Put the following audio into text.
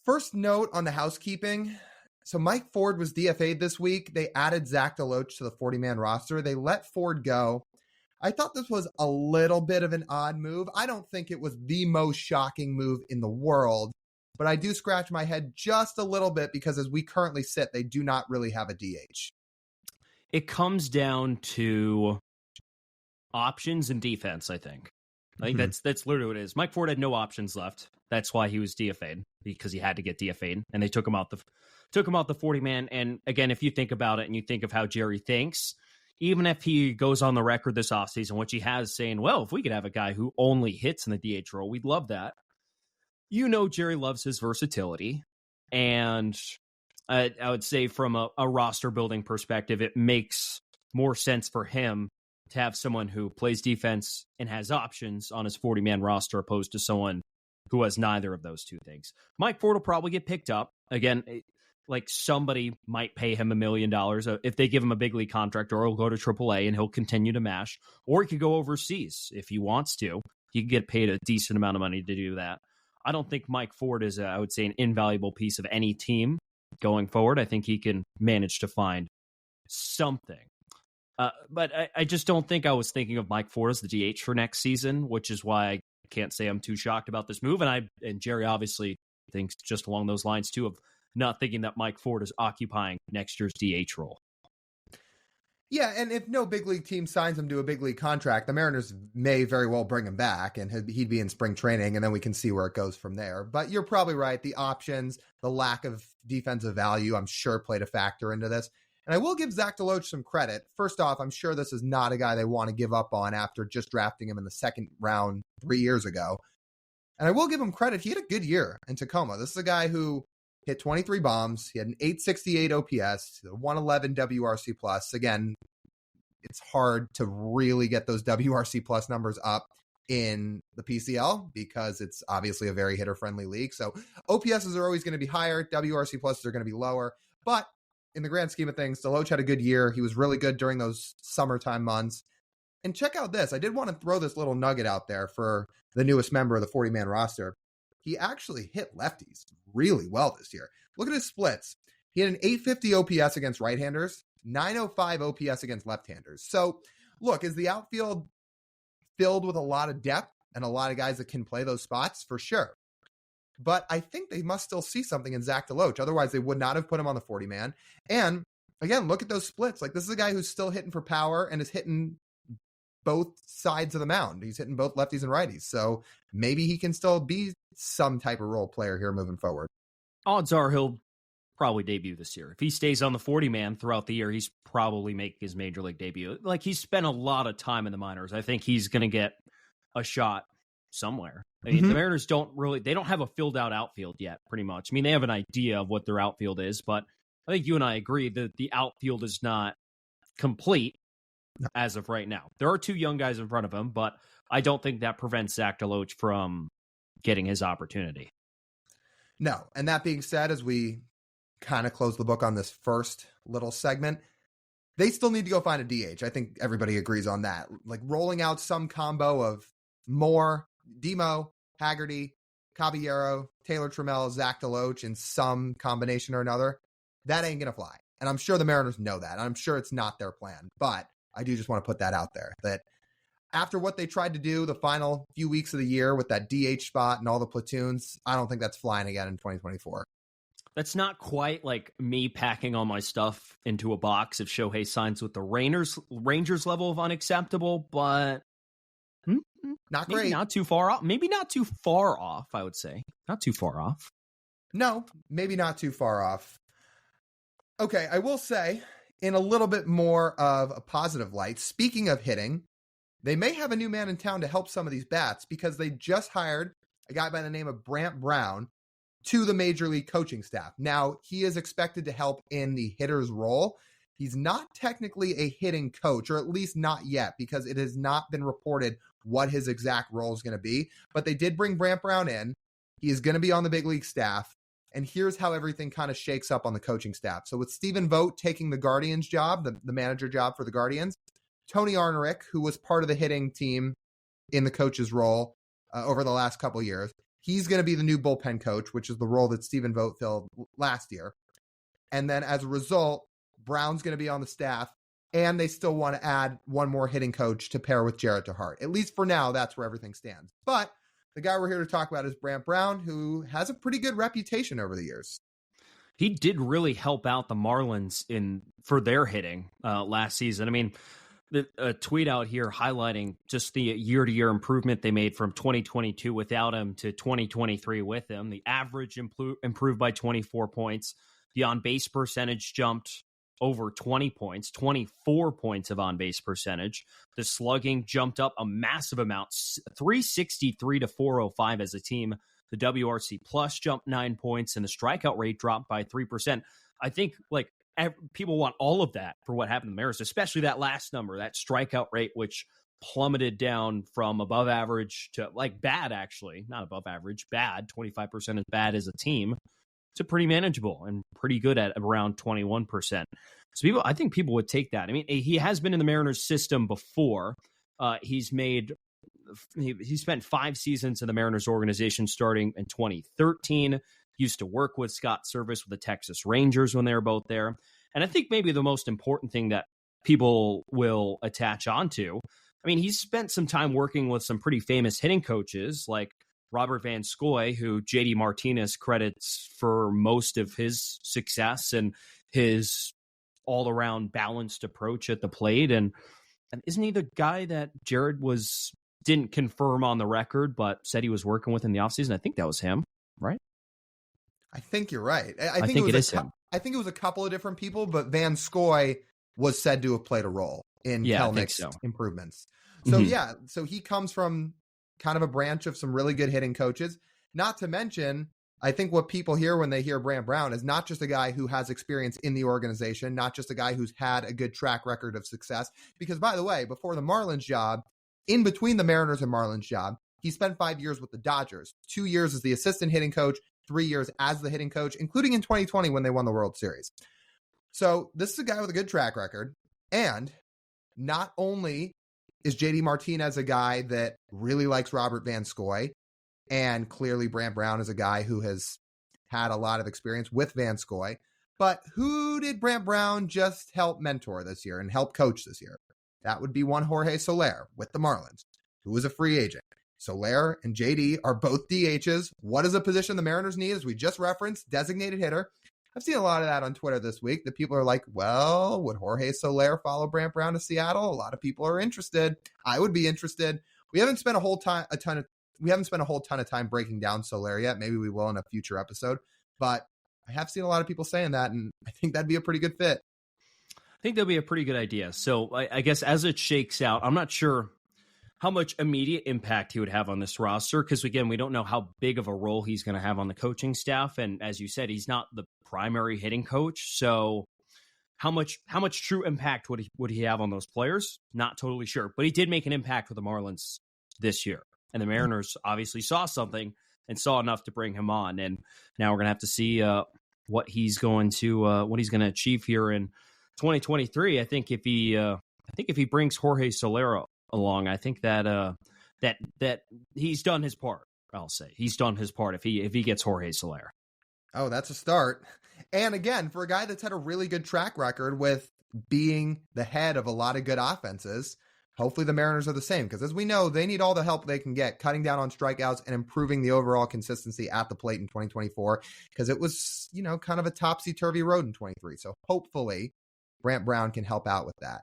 First note on the housekeeping. So Mike Ford was DFA'd this week. They added Zack Dooling to the 40-man roster. They let Ford go. I thought this was a little bit of an odd move. I don't think it was the most shocking move in the world, but I do scratch my head just a little bit because as we currently sit, they do not really have a DH. It comes down to options and defense, I think. I think that's literally what it is. Mike Ford had no options left. That's why he was DFA'd, because he had to get DFA'd, and they took him out the 40-man. And again, if you think about it and you think of how Jerry thinks, even if he goes on the record this offseason, which he has, saying, well, if we could have a guy who only hits in the DH role, we'd love that. You know, Jerry loves his versatility. And I would say from a roster building perspective, it makes more sense for him to have someone who plays defense and has options on his 40-man roster opposed to someone who has neither of those two things. Mike Ford will probably get picked up. Again, like somebody might pay him $1 million if they give him a big league contract, or he'll go to AAA and he'll continue to mash, or he could go overseas if he wants to. He can get paid a decent amount of money to do that. I don't think Mike Ford is, I would say, an invaluable piece of any team going forward. I think he can manage to find something. But I just don't think I was thinking of Mike Ford as the DH for next season, which is why I can't say I'm too shocked about this move. And Jerry obviously thinks just along those lines too, of not thinking that Mike Ford is occupying next year's DH role. Yeah, and if no big league team signs him to a big league contract, the Mariners may very well bring him back, and he'd be in spring training, and then we can see where it goes from there. But you're probably right. The options, the lack of defensive value, I'm sure played a factor into this. And I will give Zack Dooling some credit. First off, I'm sure this is not a guy they want to give up on after just drafting him in the second round 3 years ago. And I will give him credit. He had a good year in Tacoma. This is a guy who hit 23 bombs. He had an 868 OPS, 111 WRC plus. Again, it's hard to really get those WRC plus numbers up in the PCL because it's obviously a very hitter-friendly league. So OPSs are always going to be higher. WRC pluses are going to be lower. But in the grand scheme of things, Dooling had a good year. He was really good during those summertime months. And check out this. I did want to throw this little nugget out there for the newest member of the 40-man roster. He actually hit lefties really well this year. Look at his splits. He had an 850 OPS against right-handers, 905 OPS against left-handers. So, look, is the outfield filled with a lot of depth and a lot of guys that can play those spots? For sure. But I think they must still see something in Zack Dooling. Otherwise, they would not have put him on the 40-man. And, again, look at those splits. Like, this is a guy who's still hitting for power and is hitting both sides of the mound. He's hitting both lefties and righties. So maybe he can still be some type of role player here moving forward. Odds are he'll probably debut this year. If he stays on the 40-man throughout the year, he's probably make his major league debut. Like, he's spent a lot of time in the minors. I think he's going to get a shot somewhere. I mean, the Mariners don't have a filled out outfield yet, pretty much. I mean, they have an idea of what their outfield is, but I think you and I agree that the outfield is not complete as of right now. There are two young guys in front of him, but I don't think that prevents Zack Dooling from getting his opportunity. No. And that being said, as we kind of close the book on this first little segment, they still need to go find a DH. I think everybody agrees on that. Like rolling out some combo of Moore, Demo, Haggerty, Caballero, Taylor Trammell, Zack Dooling in some combination or another, that ain't going to fly. And I'm sure the Mariners know that. I'm sure it's not their plan, but I do just want to put that out there, that after what they tried to do the final few weeks of the year with that DH spot and all the platoons, I don't think that's flying again in 2024. That's not quite like me packing all my stuff into a box if Shohei signs with the Rangers level of unacceptable, but not great. Maybe not too far off. Maybe not too far off, I would say. Not too far off. No, maybe not too far off. Okay, I will say, in a little bit more of a positive light, speaking of hitting, they may have a new man in town to help some of these bats because they just hired a guy by the name of Brant Brown to the major league coaching staff. Now, he is expected to help in the hitter's role. He's not technically a hitting coach, or at least not yet, because it has not been reported what his exact role is going to be. But they did bring Brant Brown in. He is going to be on the big league staff. And here's how everything kind of shakes up on the coaching staff. So with Stephen Vogt taking the Guardians job, the manager job for the Guardians, Tony Arnerick, who was part of the hitting team in the coach's role over the last couple of years, He's going to be the new bullpen coach, which is the role that Stephen Vogt filled last year. And then as a result, Brown's going to be on the staff, and they still want to add one more hitting coach to pair with Jarrett DeHart. At least for now, that's where everything stands. But the guy we're here to talk about is Brant Brown, who has a pretty good reputation over the years. He did really help out the Marlins for their hitting last season. I mean, a tweet out here highlighting just the year-to-year improvement they made from 2022 without him to 2023 with him. The average improved by 24 points. The on-base percentage jumped over 20 points, 24 points of on-base percentage. The slugging jumped up a massive amount, 363 to 405 as a team. The WRC plus jumped 9 points, and the strikeout rate dropped by 3%. I think people want all of that for what happened to the Mariners, especially that last number, that strikeout rate, which plummeted down from above average to bad, actually. Not above average, bad. 25% is bad as a team. To pretty manageable and pretty good at around 21%. So I think people would take that. I mean, he has been in the Mariners system before. He spent 5 seasons in the Mariners organization starting in 2013. Used to work with Scott Service with the Texas Rangers when they were both there. And I think maybe the most important thing that people will attach onto, I mean, he's spent some time working with some pretty famous hitting coaches like Robert Van Scoy, who JD Martinez credits for most of his success and his all-around balanced approach at the plate. And isn't he the guy that Jared didn't confirm on the record, but said he was working with in the offseason? I think that was him, right? I think you're right. I think it is him. I think it was a couple of different people, but Van Scoy was said to have played a role in Kelnick's improvements. So so he comes from kind of a branch of some really good hitting coaches. Not to mention, I think what people hear when they hear Brant Brown is not just a guy who has experience in the organization, not just a guy who's had a good track record of success. Because, by the way, before the Marlins job, in between the Mariners and Marlins job, he spent 5 years with the Dodgers, 2 years as the assistant hitting coach, 3 years as the hitting coach, including in 2020 when they won the World Series. So this is a guy with a good track record. And not only is JD Martinez a guy that really likes Robert Van Scoy, and clearly Brant Brown is a guy who has had a lot of experience with Van Scoy, but who did Brant Brown just help mentor this year and help coach this year? That would be one Jorge Soler with the Marlins, who is a free agent. Soler and JD are both DHs. What is a position the Mariners need? As we just referenced, designated hitter. I've seen a lot of that on Twitter this week, that people are like, well, would Jorge Soler follow Brant Brown to Seattle? A lot of people are interested. I would be interested. We haven't spent a whole ton of time breaking down Soler yet. Maybe we will in a future episode, but I have seen a lot of people saying that, and I think that'd be a pretty good fit. I think that'd be a pretty good idea. So I guess as it shakes out, I'm not sure how much immediate impact he would have on this roster, because again, we don't know how big of a role he's going to have on the coaching staff. And as you said, he's not the primary hitting coach. So how much true impact would he have on those players? Not totally sure, but he did make an impact with the Marlins this year. And the Mariners obviously saw something and saw enough to bring him on. And now we're going to have to see what he's going to achieve here in 2023. I think if he brings Jorge Soler along, I think that he's done his part. I'll say he's done his part if he gets Jorge Soler. Oh, that's a start. And again, for a guy that's had a really good track record with being the head of a lot of good offenses, hopefully the Mariners are the same, because as we know, they need all the help they can get cutting down on strikeouts and improving the overall consistency at the plate in 2024, because it was, kind of a topsy-turvy road in 23. So hopefully Brant Brown can help out with that.